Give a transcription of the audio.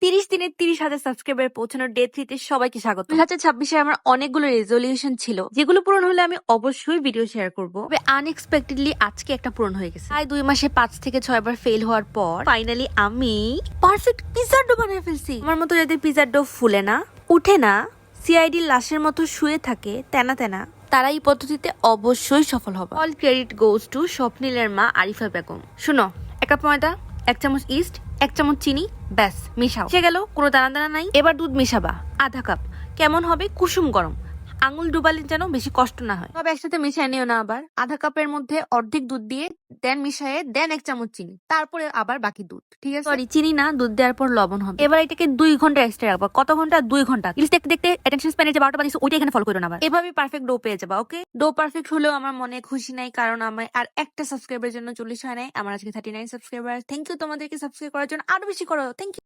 30 দিনে 30,000 সাবস্ক্রাইবার পৌঁছানোর ডে 3 তে সবাইকে স্বাগত। 2026 এ আমার অনেকগুলো রেজলিউশন ছিল যেগুলো পূরণ হলে আমি অবশ্যই ভিডিও শেয়ার করব। তবে আনএক্সপেক্টেডলি আজকে একটা পূরণ হয়ে গেছে। প্রায় 2 মাসে 5 থেকে 6 বার ফেল হওয়ার পর ফাইনালি আমি পারফেক্ট পিৎজার ডো বানিয়ে ফেলছি। আমার মতো যাদের পিৎজার ডো ফুলে না, উঠে না, সিআইডি লাশের মতো শুয়ে থাকে তেনা তেনা, তারা এই পদ্ধতিতে অবশ্যই সফল হবে। অল ক্রেডিট গোজ টু স্বপ্নিলের মা আরিফা বেগম। শুনো, 1 কাপ ময়দা, 1 চামচ ইস্ট, 1 চামচ চিনি, ব্যাস মিশাও। সে গেল, কোনো দানা দানা নাই। এবার দুধ মিশাবা আধা কাপ। কেমন হবে? কুসুম গরম। আঙুল ডুবালে যেন বেশি কষ্ট না হয়। তবে একসাথে মিশাই নিও না আবার। আধা কাপের মধ্যে অর্ধেক দুধ দিয়ে দেন মিশায়ে দেন 1 চামচ চিনি, তারপরে আবার বাকি দুধ। ঠিক আছে? সরি, চিনি না, দুধ দেওয়ার পর লবণ হবে। এবার এটাকে 2 ঘন্টা এক্সট্রা রাখবা। কত ঘন্টা? 2 ঘন্টা। প্লিজ দেখতে দেখতে অ্যাটেনশন স্প্যানে যে 12টা বাজিয়েছো ওইটা এখানে ফলো করো না আবার। এভাবে পারফেক্ট ডো পেয়ে যাবা। ওকে? ডো পারফেক্ট হলেও আমার মনে খুশি নাই, কারণ আমার আর একটা সাবস্ক্রাইবের জন্য 40 হয় নাই। আমার আজকে 39 সাবস্ক্রাইবার। থ্যাংক ইউ তোমাদেরকে সাবস্ক্রাইব করার জন্য। আরো বেশি করো। Thank you.